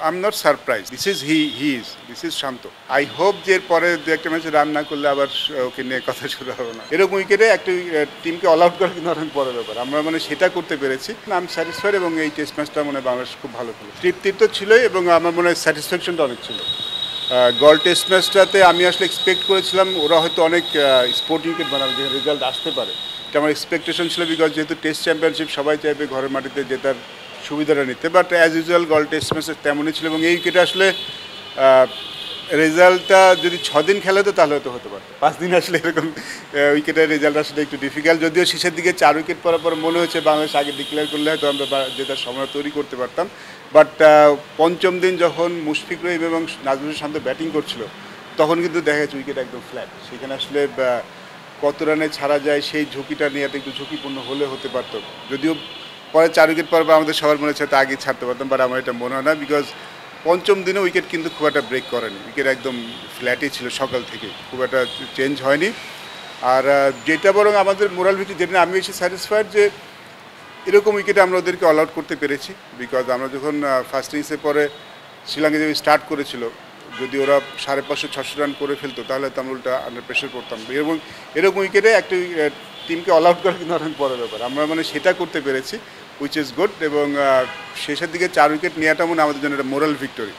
I'm not surprised. This is Shanto. I hope যে এর পরে দু একটা ম্যাচে রান না করলে আবার ওকে নিয়ে কথা শুরু হবে না। এরকম উইকেটে একটা টিমকে অল আউট করা কিন্তু অনেক বড় ব্যাপার। আমরা মানে সেটা করতে পেরেছি। আমি স্যাটিসফাইড এবং এই টেস্ট ম্যাচটা মনে হয় বাংলাদেশ খুব ভালো খেলে। তৃপ্তির তো ছিলই এবং আমার মনে হয় স্যাটিসফ্যাকশনটা অনেক ছিল। গল টেস্ট ম্যাচটাতে আমি আসলে এক্সপেক্ট করেছিলাম ওরা হয়তো অনেক স্পোর্টিং উইকেট বানাবে, যে রেজাল্ট আসতে পারে। এটা আমার এক্সপেকটেশন ছিল, বিকজ যেহেতু টেস্ট চ্যাম্পিয়নশিপ সবাই চাইবে ঘরের মাটিতে জেতার সুবিধাটা নিতে, but as usual Galle test ম্যাচে তেমনই ছিল। এবং এই উইকেটে আসলে রেজাল্টটা যদি 6 দিন খেলে তো তাহলে হয়তো হতে পারত। 5 দিন আসলে এরকম উইকেটের রেজাল্ট আসলে একটু ডিফিকাল্ট, যদিও শেষের দিকে 4 উইকেট পরার পর মনে হচ্ছে বাংলাদেশ আগে ডিক্লেয়ার করলে হয়তো আমরা জেতার সময় তৈরি করতে পারতাম। বাট পঞ্চম দিন যখন মুশফিক রহিম এবং নাজমুল শান্ত ব্যাটিং করছিল তখন কিন্তু দেখা যাচ্ছে উইকেট একদম ফ্ল্যাট। সেখানে আসলে কত রানে ছাড়া যায় সেই ঝুঁকিটা নিয়ে একটু ঝুঁকিপূর্ণ হলে হতে পারতো। যদিও পরে 4 উইকেট পর আমাদের সবার মনে হচ্ছে আগেই ছাড়তে পারতাম, বাট আমার এটা মনে হয় না, বিকজ পঞ্চম দিনে উইকেট কিন্তু খুব একটা ব্রেক করেনি। উইকেট একদম ফ্ল্যাটই ছিল সকাল থেকে, খুব একটা চেঞ্জ হয়নি। আর যেটা বরং আমাদের মোরাল ভিত্তি, যেটা আমি বেশি স্যাটিসফাইড যে এরকম উইকেটে আমরা ওদেরকে অল আউট করতে পেরেছি। বিকজ আমরা যখন ফার্স্ট ইনিংসের পরে শ্রীলঙ্কা যে স্টার্ট করেছিল, যদি ওরা 550-600 রান করে ফেলতো তাহলে তো আমরা উল্টা আন্ডার প্রেশার করতাম। এবং এরকম উইকেটে একটা টিমকে অল আউট করা কিন্তু অনেক বড় ব্যাপার। আমরা মানে সেটা করতে পেরেছি, উইচ ইজ গুড। এবং শেষের দিকে 4 উইকেট নেওয়াটা মনে আমাদের জন্য একটা moral victory.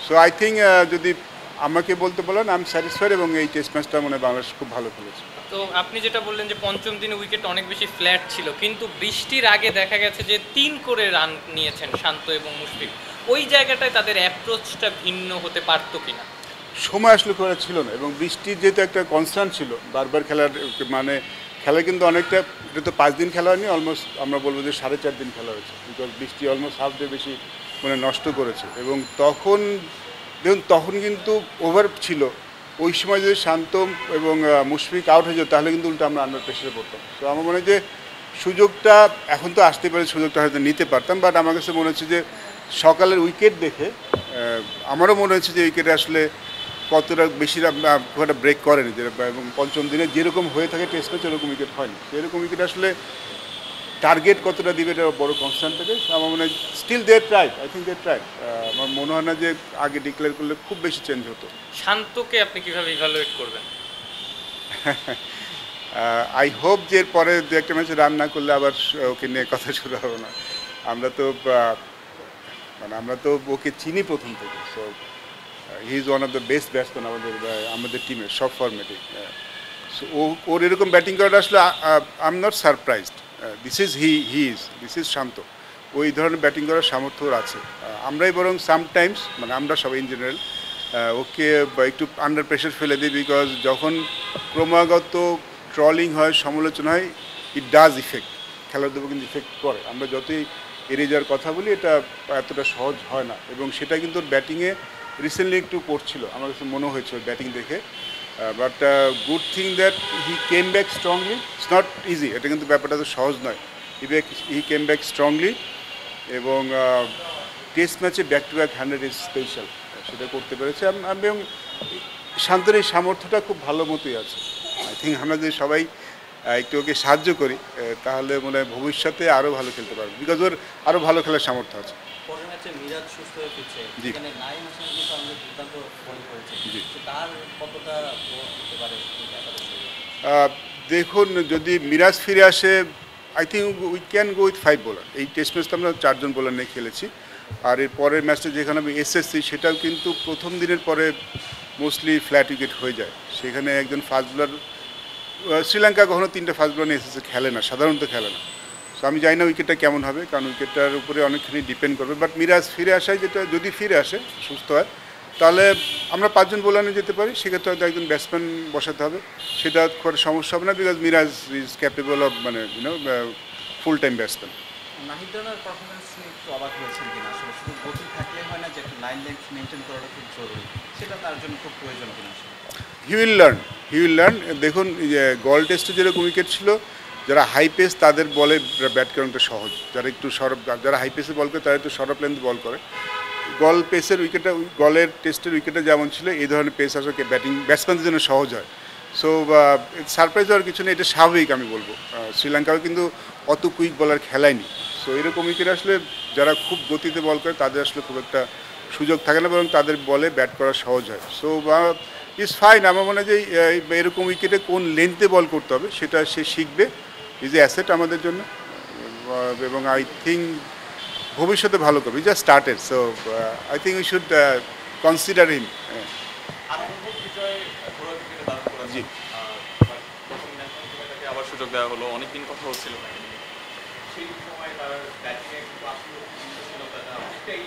So I think যদি আমাকে বলতে বলেন আমি স্যাটিসফাইড এবং এই টেস্ট ম্যাচটা মনে বাংলাদেশ খুব ভালো খেলেছে। তো আপনি যেটা বললেন যে পঞ্চম দিনে উইকেট অনেক বেশি ফ্ল্যাট ছিল, কিন্তু বৃষ্টির আগে দেখা গেছে যে 3 করে রান নিয়েছেন শান্ত এবং মুশফিক। ওই জায়গাটায় তাদের অ্যাপ্রোচটা ভিন্ন হতে পারতো কিনা? সময় আসলে করে ছিল না, এবং বৃষ্টির যেহেতু একটা কনস্ট্যান্ট ছিল বারবার খেলার, মানে খেলা কিন্তু অনেকটা, এটা তো 5 দিন খেলা হয়নি, অলমোস্ট আমরা বলবো যে 4.5 দিন খেলা হয়েছে, বিকজ বৃষ্টি অলমোস্ট হাফ ডে বেশি মানে নষ্ট করেছে। এবং তখন দেখুন তখন কিন্তু ওভার ছিল, ওই সময় যদি শান্ত এবং মুশফিক আউট হয়ে যেত তাহলে কিন্তু উল্টো আমরা আন্ডার প্রেশারে পড়তাম। তো আমার মনে হয় যে সুযোগটা এখন তো আসতে পারে, সুযোগটা হয়তো নিতে পারতাম, বাট আমার কাছে মনে হচ্ছে যে সকালের উইকেট দেখে আমারও মনে হচ্ছে যে উইকেটে আসলে কতটা বেশি খুব একটা ব্রেক করেনি, এবং পঞ্চম দিনে যেরকম হয়ে থাকে টেস্ট ম্যাচে এরকম উইকেট হয়নি। সেরকম উইকেট আসলে টার্গেট কতটা দিবে এটা বড় কনসার্ন থাকে। আমার মনে হয় still they tried, I think they tried. আমার মনে হয় না যে আগে ডিক্লেয়ার করলে খুব বেশি চেঞ্জ হতো। শান্তকে আপনি কিভাবে ইভালুয়েট করবেন? আই হোপ যে এর পরে দু একটা ম্যাচে রান না করলে আবার ওকে নিয়ে কথা শুরু হবে না। আমরা তো ওকে চিনি প্রথম থেকে। So he is one of the best batsman আমাদের টিমের সব ফরম্যাটে। সো ওর এরকম ব্যাটিং করাটা আসলে I am not surprised. This is Shanto. ওই ধরনের ব্যাটিং করার সামর্থ্য ওর আছে। আমরাই বরং সামটাইমস, মানে আমরা সবাই ইন জেনারেল ওকে একটু আন্ডার প্রেশার ফেলে দিই, বিকজ যখন ক্রমাগত ট্রলিং হয়, সমালোচনা হয়, ইট ডাজ ইফেক্ট, খেলার দেবো কিন্তু ইফেক্ট করে। আমরা যতই এড়িয়ে যাওয়ার কথা বলি এটা এতটা সহজ হয় না, এবং সেটা কিন্তু ওর ব্যাটিংয়ে রিসেন্টলি একটু করছিল আমার কাছে মনে হয়েছে ওর ব্যাটিং দেখে। But good thing that he came back strongly. It's not easy, এটা কিন্তু ব্যাপারটা তো সহজ নয়। হি কেম ব্যাক স্ট্রংলি, এবং টেস্ট ম্যাচে back to back 100 is special, সেটা করতে পেরেছে। এবং শান্তের এই সামর্থ্যটা খুব ভালো মতোই আছে। আই থিঙ্ক আমরা যদি সবাই একটু ওকে সাহায্য করি তাহলে মনে হয় ভবিষ্যতে আরও ভালো খেলতে পারবে, বিকজ ওর আরও ভালো খেলার সামর্থ্য আছে। দেখুন যদি মিরাজ ফিরে আসে, I think we can go with 5 bowler. এই টেস্ট ম্যাচটা আমরা 4 জন বোলার নিয়ে খেলেছি। আর এর পরের ম্যাচটা যেখানে আমি এসএসসি, সেটাও কিন্তু প্রথম দিনের পরে মোস্টলি ফ্ল্যাট উইকেট হয়ে যায়। সেখানে একজন ফাস্ট বোলার, শ্রীলঙ্কা কখনো 3টে ফাস্ট বোলার নিয়ে এসএসসি খেলে না, সাধারণত খেলে না। সো আমি জানি না উইকেটটা কেমন হবে, কারণ উইকেটটার উপরে অনেকখানি ডিপেন্ড করবে। বাট মিরাজ ফিরে আসায়, যেটা যদি ফিরে আসে সুস্থ হয়, তাহলে আমরা 5 জন বোলার নিয়ে যেতে পারি। সেক্ষেত্রে হয়তো একজন ব্যাটসম্যান বসাতে হবে, সেটা খুব সমস্যা হবে না, because Miraz is capable of, মানে ফুল টাইম ব্যাটসম্যান। নাহিদ রানার পারফরমেন্স নিয়ে একটু অবাক হয়েছেন কিনা? আসলে শুধু গতি থাকলে হয় না, যে একটা লাইন লেন্থ মেনটেন করাটা খুব জরুরি, সেটা তার জন্য খুব প্রয়োজন কিনা? He will learn. দেখুন গল টেস্টে যেরকম উইকেট ছিল, যারা হাই পেস তাদের বলে ব্যাট করানোটা সহজ, যারা একটু যারা হাই পেসে বল করে তারা একটু শর্ট লেন্থ বল করে। গল পেসের উইকেটটা, গলের টেস্টের উইকেটটা যেমন ছিল, এই ধরনের পেস আসলে ব্যাটসম্যানদের জন্য সহজ হয়। সো সারপ্রাইজ হওয়ার কিছু নেই, এটা স্বাভাবিক আমি বলবো। শ্রীলঙ্কাও কিন্তু অত কুইক বলার খেলায়নি। সো এরকম উইকেট আসলে যারা খুব গতিতে বল করে তাদের আসলে খুব একটা সুযোগ থাকে না, বরং তাদের বলে ব্যাট করা সহজ হয়। So is fine. আমার মনে হয় যে এরকম উইকেটে কোন লেন্থে বল করতে হবে সেটা সে শিখবে। ইজ এ অ্যাসেট আমাদের জন্য, এবং আই থিঙ্ক ভবিষ্যতে ভালো করবে। Is just started, so I think we should consider him. জি, আবার সুযোগ দেওয়া হলো, অনেকদিন কথা হচ্ছিল সেই সময় তার ব্যাটিংয়ে একটু আসলতা অনেকটাই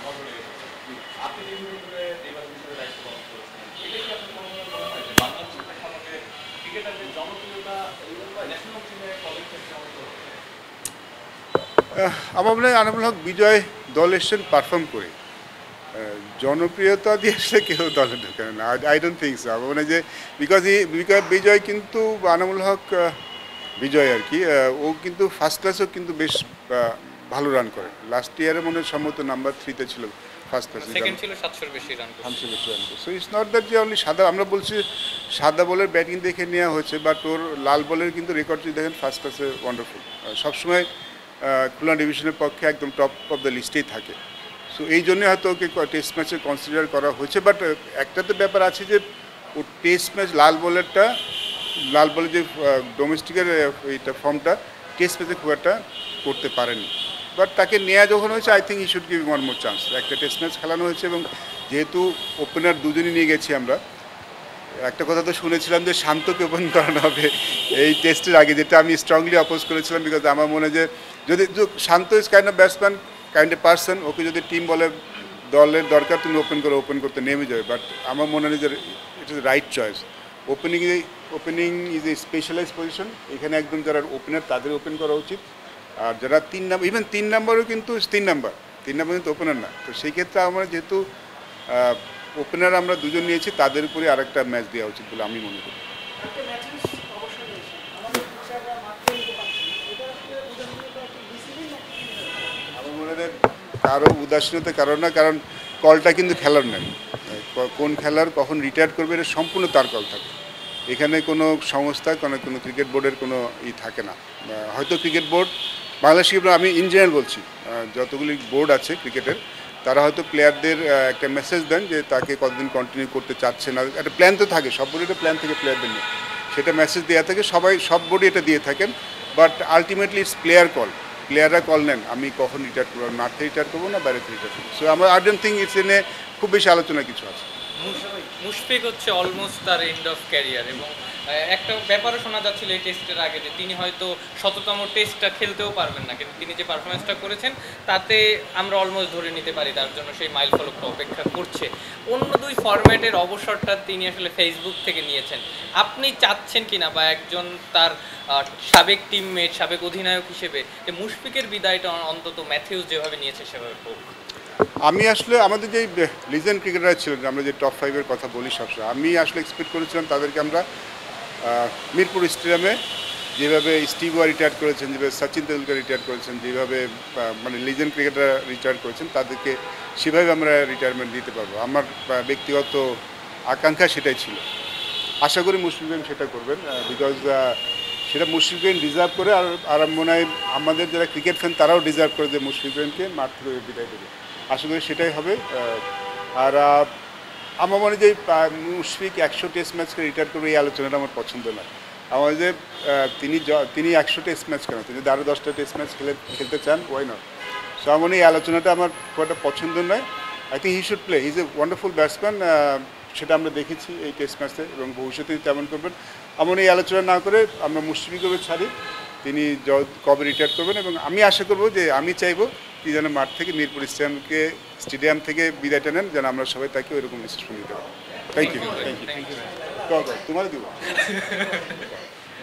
নজরে এসেছে। আপনি দীর্ঘদিন ধরে নির্বাচন হিসেবে দায়িত্ব পালন করেছেন, এটা কি আপনার কোনো মনে হয় যে বাংলাদেশের প্রেক্ষাপটে ক্রিকেটারদের জনপ্রিয়তা ন্যাশনাল টিমে কবে থেকে কেমন হচ্ছে? আমার মনে হয় আনামুল হক বিজয় দল এসছেন পারফর্ম করে, জনপ্রিয়তা দিয়ে আসলে কেউ দলে ঢোকে না। I don't think so. আমার মনে হয় যে বিকজ বিজয় কিন্তু আনামুল হক বিজয় আর কি, ও কিন্তু ফার্স্ট ক্লাসেও কিন্তু বেশ ভালো রান করে। লাস্ট ইয়ারে মনে হয় সম্ভবত নাম্বার 3-তে ছিল ফার্স্ট ক্লাসে, সেকেন্ড ছিল 700 বেশি রান করছে। 500 বেশি রান করে। সো ইটস নট দ্যাট যে অনলি সাদা, আমরা বলছি সাদা বলের ব্যাটিং দেখে নেওয়া হয়েছে, বাট ওর লাল বলের কিন্তু রেকর্ড যদি দেখেন ফার্স্ট ক্লাসে ওয়ান্ডারফুল, সবসময় খুলনা ডিভিশনের পক্ষে একদম টপ অফ দ্য লিস্টেই থাকে। সো এই জন্যই হয়তো ওকে টেস্ট ম্যাচে কনসিডার করা হয়েছে। বাট একটা তো ব্যাপার আছে যে ও টেস্ট ম্যাচ লাল বলের যে ডোমেস্টিকের এইটা ফর্মটা টেস্ট ম্যাচে খুব একটা করতে পারেনি। বাট তাকে নেওয়া যখন হয়েছে, I think E should give one more chance. একটা টেস্ট ম্যাচ খেলানো হয়েছে, এবং যেহেতু ওপেনার দুজনই নিয়ে গেছি আমরা, একটা কথা তো শুনেছিলাম যে শান্তকে ওপেন করানো হবে এই টেস্টের আগে, যেটা আমি স্ট্রংলি অপোজ করেছিলাম। বিকজ আমার মনে হয় যে যদি Shanto is kind of batsman, kind of person, okay যদি টিম বলে দলের দরকার তুমি ওপেন করতে নেমে যাবে। বাট আমার মনে হয় যে it is right choice. Opening is a specialise position, এখানে একদম যারা ওপেনার তাদের ওপেন করা উচিত। আর যারা 3 নাম্বার, ইভেন 3 নাম্বারও কিন্তু 3 নাম্বার কিন্তু ওপেনার না। তো সেই ক্ষেত্রে আমরা যেহেতু ওপেনার আমরা দুজন নিয়েছি, তাদের উপরে আরেকটা ম্যাচ দেওয়া উচিত বলে আমি মনে করি। আমার মনে হয় কারো উদাসীনতা কারণ না, কারণ কলটা কিন্তু খেলার নেই। কোন খেলার কখন রিটায়ার করবে এটা সম্পূর্ণ তার কল থাকে। এখানে কোনো সংস্থা, কোনো ক্রিকেট বোর্ডের কোনো থাকে না। হয়তো ক্রিকেট বোর্ড বাংলাদেশ, আমি ইন জেনারেল বলছি, যতগুলি বোর্ড আছে ক্রিকেটের, তারা হয়তো প্লেয়ারদের একটা মেসেজ দেন যে তাকে কতদিন কন্টিনিউ করতে চাচ্ছে না। একটা প্ল্যান তো থাকে, সব বোর্ডে একটা প্ল্যান থেকে প্লেয়ারদের নিয়ে সেটা মেসেজ দেওয়া থাকে, সব বোর্ডে এটা দিয়ে থাকেন। But ultimately it's player call. প্লেয়াররা কল নেন আমি কখন রিটায়ার করবো, মাঠে রিটায়ার করবো না বাইরে রিটায়ার করবো। সো আমার আই ডোন্ট থিঙ্ক ইটস এনে খুব বেশি আলোচনা কিছু আছে। মুশফিক হচ্ছে অলমোস্ট তার এন্ড অফ ক্যারিয়ার, এবং একটা ব্যাপারও শোনা যাচ্ছিল এই টেস্টের আগে যে তিনি হয়তো শততম টেস্টটা খেলতেও পারবেন না, কিন্তু তিনি যে পারফরমেন্সটা করেছেন তাতে আমরা অলমোস্ট ধরে নিতে পারি তার জন্য সেই মাইল ফলকটা অপেক্ষা করছে। অন্য 2 ফরম্যাটের অবসরটা তিনি আসলে ফেসবুক থেকে নিয়েছেন। আপনি চাচ্ছেন কিনা, বা একজন তার সাবেক টিমমেট, সাবেক অধিনায়ক হিসেবে, যে মুশফিকের বিদায়টা অন্তত ম্যাথিউস যেভাবে নিয়েছে সেভাবে হোক? আমি আসলে আমাদের যে লিজেন্ড ক্রিকেটার ছিলেন, আমরা যে টপ 5-এর কথা বলি সবসময়, আমি আসলে এক্সপেক্ট করেছিলাম তাদেরকে আমরা মিরপুর স্টেডিয়ামে যেভাবে স্টিভ ওয়ার রিটায়ার করেছেন, যেভাবে সচিন তেন্ডুলকর রিটায়ার করেছেন, যেভাবে মানে লিজেন্ড ক্রিকেটার রিটায়ার করেছেন, তাদেরকে সেভাবে আমরা রিটায়ারমেন্ট দিতে পারবো। আমার ব্যক্তিগত আকাঙ্ক্ষা সেটাই ছিল। আশা করি মুশফিক বিন সেটা করবেন, বিকজ সেটা মুশফিক বিন ডিজার্ভ করে। আর মনে হয় আমাদের যারা ক্রিকেট ফ্যান তারাও ডিজার্ভ করে যে মুশফিক বিনকে মাঠ থেকে বিদায় দেবে। আশা করি সেটাই হবে। আর আমার মনে হয় যে মুশফিক 100 টেস্ট ম্যাচকে রিটায়ার করবে, এই আলোচনাটা আমার পছন্দ না। আমার যে তিনি 100 টেস্ট ম্যাচ কেন, তিনি আরও 10টা টেস্ট ম্যাচ খেলতে চান, ওয়াই নট। সো আমার এই আলোচনাটা আমার খুব একটা পছন্দ নয়। I think he should play, he is a wonderful batsman, সেটা আমরা দেখেছি এই টেস্ট ম্যাচে, এবং ভবিষ্যতে তেমন করবেন। আমার এই আলোচনা না করে আমরা মুশফিককে ছাড়ি, তিনি কবে রিটায়ার করবেন। এবং আমি আশা করবো যে, আমি চাইবো তিনি যেন মাঠ থেকে মিরপুর স্টেডিয়াম থেকে বিদায়টা নেন, যেন আমরা সবাই তাকে ওইরকম রিসেপশন দিতে পারি। Thank you. তোমার দিব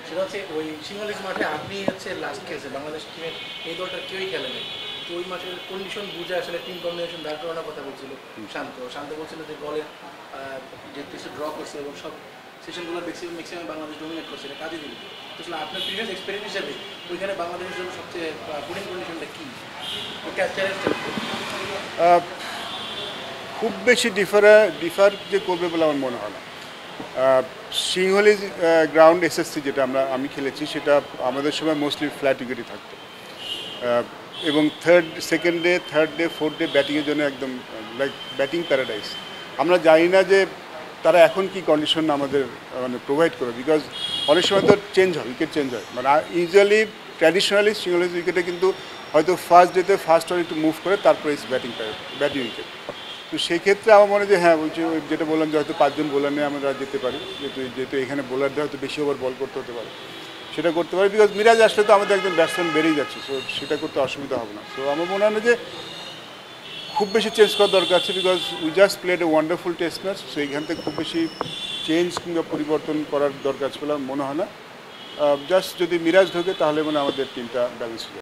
সেটা হচ্ছে ওই সিংহলিজ মাঠে আপনি হচ্ছে লাস্ট খেলছে বাংলাদেশ টিমের, এই দলটার কেউই খেলে নেই। তো ওই মাঠের কন্ডিশন বুঝে আসলে টিম কম্বিনেশন দাঁড় করানোর কথা বলছিল শান্ত বলছিল যে বলের যে কিছু ড্র করছে এবং সব সেশনগুলো ম্যাক্সিমাম বাংলাদেশ ডোমিনেট করছে, এটা কাজে দিল। তো আসলে আপনার প্রিভিয়াস এক্সপেরিয়েন্স হিসেবে ওইখানে বাংলাদেশের জন্য সবচেয়ে কঠিন কন্ডিশনটা কী, খুব বেশি ডিফার যে করবে বলে আমার মনে হয় না। সিংহলি গ্রাউন্ড এসএসসি যেটা আমি খেলেছি, সেটা আমাদের সময় মোস্টলি ফ্ল্যাট উইকেটই থাকতো, এবং second day, third day, fourth day ব্যাটিংয়ের জন্য একদম লাইক ব্যাটিং প্যারাডাইস। আমরা জানি না যে তারা এখন কি কন্ডিশন আমাদের মানে প্রোভাইড করে, বিকজ অনেক সময় তো চেঞ্জ হয়, উইকেট চেঞ্জ হয়। মানে ইউজুয়ালি ট্র্যাডিশনালি সিঙ্গেল উইকেটে কিন্তু হয়তো ফার্স্ট ডেতে ফার্স্ট অন একটু মুভ করে তারপরে ব্যাটিং উইকেট। তো সেই ক্ষেত্রে আমার মনে হয় যে হ্যাঁ, ওই যেটা বললাম যে হয়তো 5 জন বোলার নিয়ে আমরা যেতে পারি, যেহেতু এখানে বোলারদের হয়তো বেশি ওভার বল করতে হতে পারে, সেটা করতে পারি। বিকজ মিরাজ আসলে তো আমাদের একজন ব্যাটসম্যান বেড়েই যাচ্ছে, সো সেটা করতে অসুবিধা হবে না। সো আমার মনে হয় না যে খুব বেশি চেঞ্জ করার দরকার আছে, because we just played a wonderful test match. So এইখান থেকে খুব বেশি চেঞ্জ কিংবা পরিবর্তন করার দরকার ছিল মনে হয় না। জাস্ট যদি মিরাজ ঢোকে তাহলে মানে আমাদের টিমটা ব্যালেন্স হয়ে যাবে।